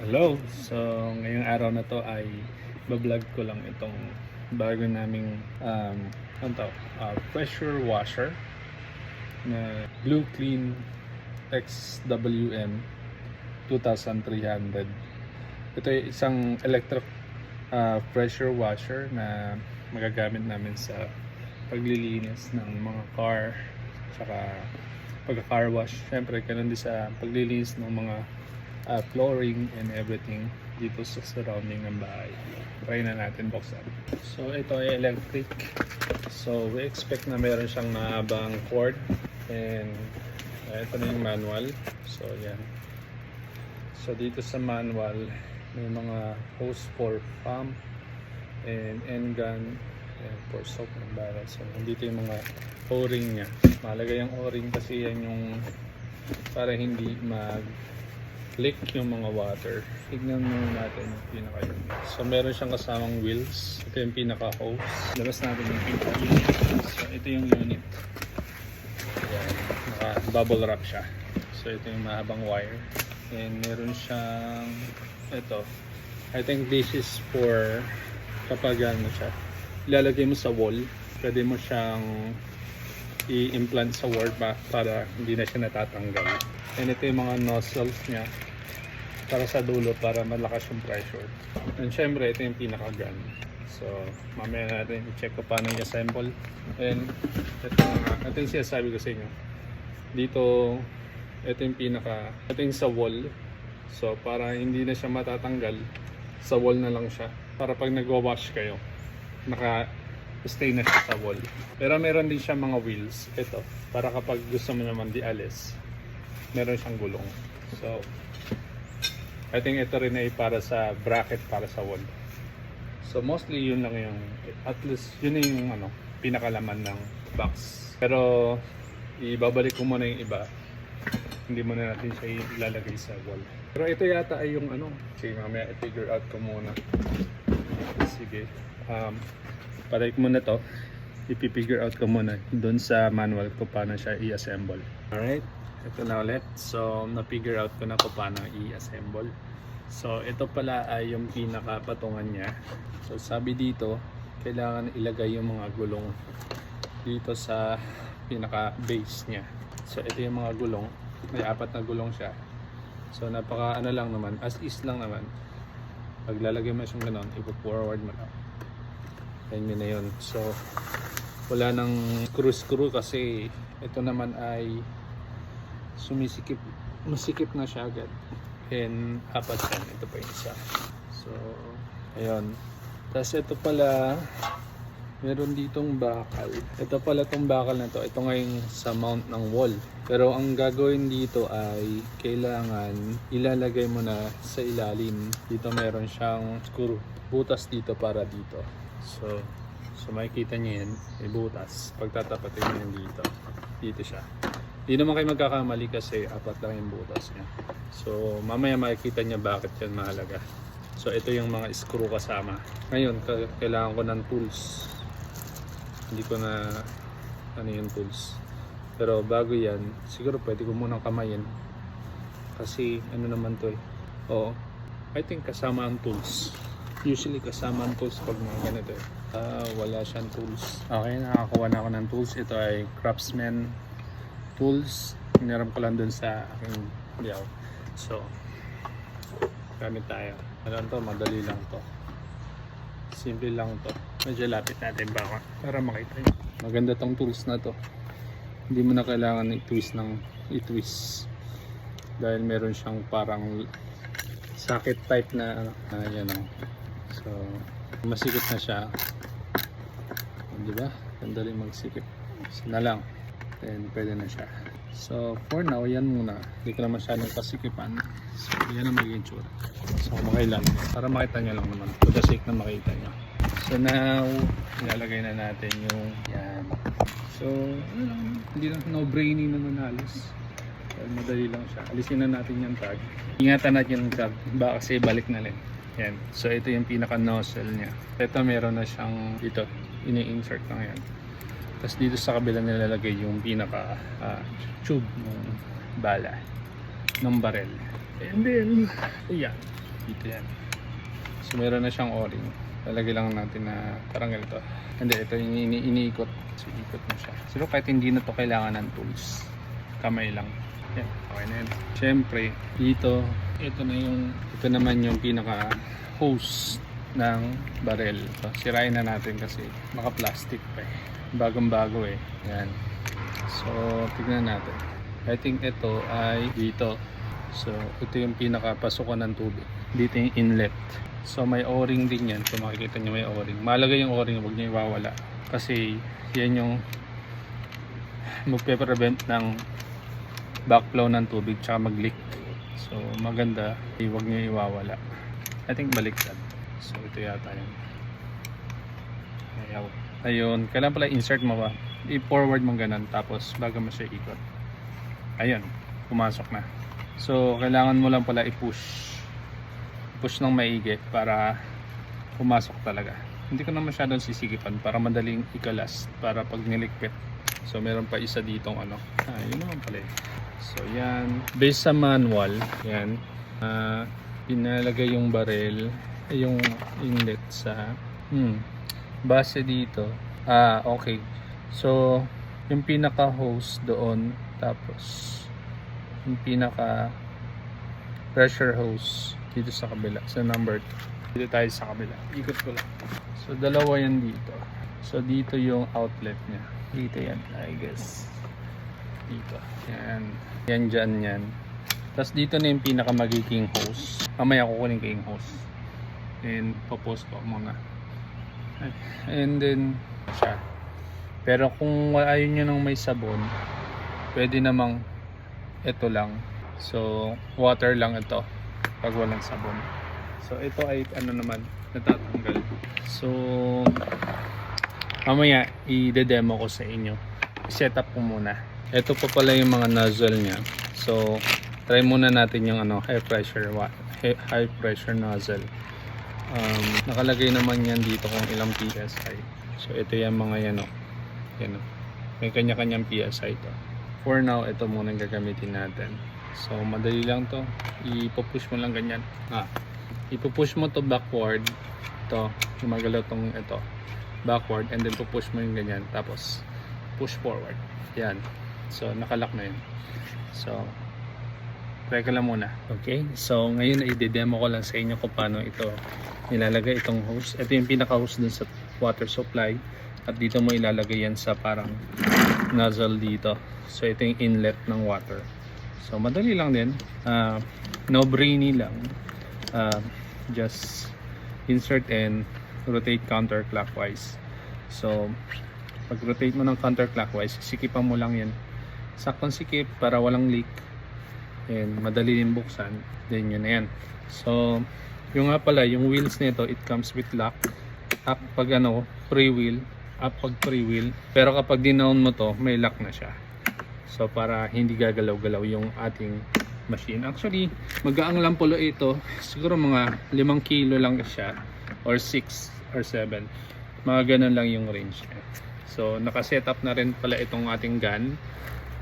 Hello! So, ngayong araw na to ay bablog ko lang itong bago naming ano to, pressure washer na Blue Clean XWM 2300. Ito ay isang electric pressure washer na magagamit namin sa paglilinis ng mga car saka pagka-car wash. Siyempre, ganun din sa paglilinis ng mga flooring and everything dito sa surrounding ng bahay. Try na natin buksan. So ito ay electric. So we expect na meron siyang mahabang cord and ito na yung manual. So yan. So dito sa manual may mga hose for pump and end gun and for soap and barrel. So dito yung mga o-ring niya. Mahalaga yung o-ring kasi yan yung para hindi leak yung mga water. Tignan muna natin yung pinaka-unit. So meron siyang kasamang wheels. Ito yung pinaka-hose. Labas natin yung pinaka-unit. So ito yung unit. Ayan. Naka-bubble wrap siya. So ito yung mahabang wire. And meron siyang ito. I think this is for kapag ano siya, ilalagay mo sa wall. Pwede mo siyang i-implant sa wall para hindi na siya natatanggal. And ito yung mga nozzles niya para sa dulo para malakas yung pressure. And syempre ito yung pinaka-gun. So mamaya natin i-check ko paano i-assemble. And ito yung sinasabi ko sa inyo. Dito ito yung sa wall. So para hindi na siya matatanggal, sa wall na lang siya. Para pag nagwa-wash kayo, naka-stay na siya sa wall. Pero meron din siya mga wheels. Ito, para kapag gusto mo naman di-alis, meron siyang gulong. So I think ito rin ay para sa bracket para sa wall. So mostly yun lang yung, at least yun yung pinakalaman ng box. Pero ibabalik ko muna yung iba. Hindi muna natin siya ilalagay sa wall. Pero ito yata ay yung sige, mamaya i-figure out ko muna. Sige. Patayin ko muna to. I-figure out ko muna doon sa manual ko paano siya i-assemble. Alright. Ito na ulit. So, na-figure out ko na kung paano i-assemble. So, ito pala ay yung pinaka-patungan niya. So, sabi dito, kailangan ilagay yung mga gulong dito sa pinaka-base niya. So, ito yung mga gulong. May 4 na gulong siya. So, napaka lang naman. As is lang naman. Pag lalagay mo siyang ganon, ipo-forward mo lang. Ayan yun na yun. So, wala nang screw kasi ito naman ay masikip na siya agad. And 4 yan, ito pa yung isa. So ayun, tapos ito pala meron ditong bakal. Ito pala tong bakal na to, ito ngayon sa mount ng wall. Pero ang gagawin dito ay kailangan ilalagay mo na sa ilalim. Dito meron siyang screw, butas dito para dito. So makikita niyo yan, may butas. Pagtatapatin niyo yan dito siya. Hindi naman kayo magkakamali kasi 4 lang yung butas niya. So mamaya makikita niya bakit yan mahalaga. So ito yung mga screw kasama. Ngayon kailangan ko ng tools. Hindi ko na yung tools. Pero bago yan, siguro pwede ko munang kamayin. Kasi naman to eh. Oo. I think kasama ang tools. Usually kasama ang tools pag mga ganito eh. Wala siyang tools. Okay, nakakuha na ako ng tools. Ito ay Craftsman tools. Hiniram ko lang dun sa aking diyaw. So gamit tayo. To, madali lang to. Simple lang to. Medyo lapit natin baka para makita nyo. Maganda tong tools na to. Hindi mo na kailangan i-twist dahil meron siyang parang socket type na yan o. So masikip na siya. Diba? Sandali magsikip. So na lang. Then pwede na siya. So for now, yan muna. Hindi ko na masyadong pasikipan. So yan ang magiging tsura. So makailan. Para makita nyo lang naman. For the sake na makita nyo. So now, ilalagay na natin yung yan. So hindi na no-brainy naman halos. Madali lang siya. Alisin na natin yung tag. Ingatan natin yung tag. Baka kasi balik na rin. Yan. So ito yung pinaka-nozzle niya. Ito meron na siyang dito. Ini-insert lang yan. Tapos dito sa kabila nilalagay yung pinaka tube ng bala ng barel. And then, ayan. Dito yan. So meron na siyang o-ring. Lalagay lang natin na parang ganito. Hindi, ito yung iniikot. So ikot mo siya. So kahit hindi na to kailangan ng tools. Kamay lang. Yan, okay na yan. Siyempre, dito, ito naman yung pinaka hose ng barrel. So, sirain na natin kasi maka-plastic pa eh. Bagong-bago eh. Yan. So, tignan natin. I think ito ay dito. So, ito yung pinaka-pasukan ng tubig. Dito yung inlet. So, may o-ring din yan. So, makikita nyo may o-ring. Malagay yung o-ring, huwag nyo iwawala. Kasi, yan yung magpe-prevent ng backflow ng tubig tsaka mag-leak. So, maganda. Huwag nyo iwawala. I think baliktad. So, ito yata yun. Ayaw. Ayun. Kailan pala insert mo ba? I-forward mo ganun. Tapos, bago mo siya ikot. Ayun. Pumasok na. So, kailangan mo lang pala i-push. Push ng maigi para pumasok talaga. Hindi ko na masyadong sisigipan para madaling ikalas. Para pag niligpit. So, meron pa isa ditong ano. Yun naman pala eh. So, yan. Based sa manual, yan. Pinalagay yung barrel, yung inlet sa base dito. Okay. So, yung pinaka hose doon, tapos yung pinaka pressure hose dito sa kabila, sa number 2. Dito tayo sa kabila. Ikot ko lang. So, dalawa yan dito. So, dito yung outlet niya. Dito yan, I guess. Dito. Yan. Yan dyan yan. Tapos dito na yung pinaka magiging hose. Mamaya kukunin ko yung hose. And popost ko muna. And then siya. Pero kung ayaw nyo nang may sabon, pwede namang ito lang. So water lang ito pag walang sabon. So ito ay ano naman, natatanggal. So mamaya i-demo ko sa inyo. I-set up ko muna. Ito pa pala yung mga nozzle niya. So try muna natin yung ano, high pressure nozzle. Nakalagay naman yan dito kung ilang PSI. So ito yung mga yan o. Yan o. May kanya-kanyang PSI to. For now, ito muna yung gagamitin natin. So madali lang to. Ipupush mo lang ganyan. Ipupush mo to backward. Ito, gumagalaw tong ito. Backward and then pupush mo yung ganyan. Tapos push forward. Yan. So nakalock na yun. So try ka lang muna. Okay, so ngayon i-demo ko lang sa inyo kung paano ito nilalagay itong hose. Ito yung pinaka-hose dun sa water supply. At dito mo ilalagay yan sa parang nozzle dito. So ito yung inlet ng water. So madali lang din. No brainy lang. Just insert and rotate counterclockwise. So pag rotate mo ng counterclockwise, sikipan mo lang yan. Saktong sikip para walang leak. And madali din buksan. Then yun na yan. So yung nga pala, yung wheels nito, it comes with lock. Up pag ano, pre-wheel. Up pag pre-wheel. Pero kapag dinown mo to, may lock na siya. So para hindi gagalaw-galaw yung ating machine. Actually, magaang lang pala ito. Siguro mga 5 kilo lang siya. Or 6 or 7. Mga ganun lang yung range niya. So nakaset up na rin pala itong ating gun.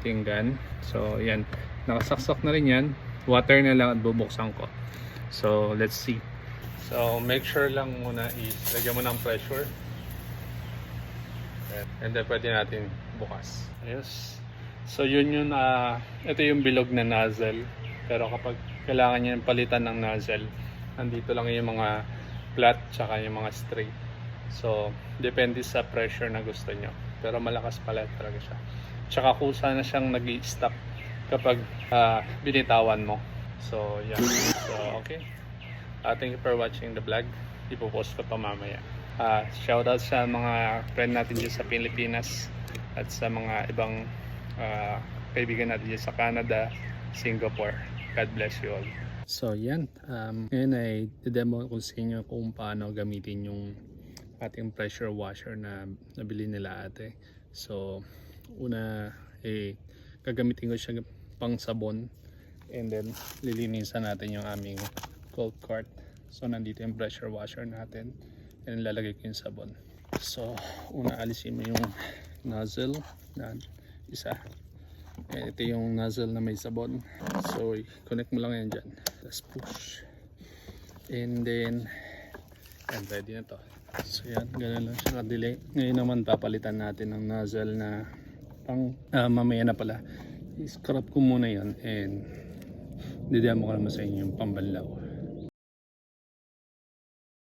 Ating gun. So yan. Nakasaksak na rin yan. Water na lang at bubuksan ko. So let's see. So make sure lang muna ilagyan mo ng pressure. And then pwede natin bukas. Ayos. So yun yung ito yung bilog na nozzle. Pero kapag kailangan niya palitan ng nozzle, nandito lang yung mga flat tsaka yung mga straight. So depende sa pressure na gusto nyo. Pero malakas pala talaga siya. Tsaka kusa na siyang nag-i-stop kapag binitawan mo. So yeah. So okay. Thank you for watching the vlog. Ipopost ko pa mamaya. Shoutout sa mga friend natin dyan sa Pilipinas at sa mga ibang kaibigan natin dyan sa Canada, Singapore. God bless you all. So yan, ngayon ay demo ko sa inyo kung paano gamitin yung ating pressure washer na nabili nila ate. So una gagamitin ko siya pang sabon and then lilinisan natin yung aming cold cart. So nandito yung pressure washer natin and lalagay ko yung sabon. So una alisin mo yung nozzle na isa. Ito yung nozzle na may sabon. So connect mo lang yan dyan. Tapos push. And then, yan, ready na to. So yan, ganun lang siya ka-delay. Ngayon naman papalitan natin ng nozzle na mamaya na pala. I-scrap ko muna yon and didemo ko naman sa inyo yung pambanlaw.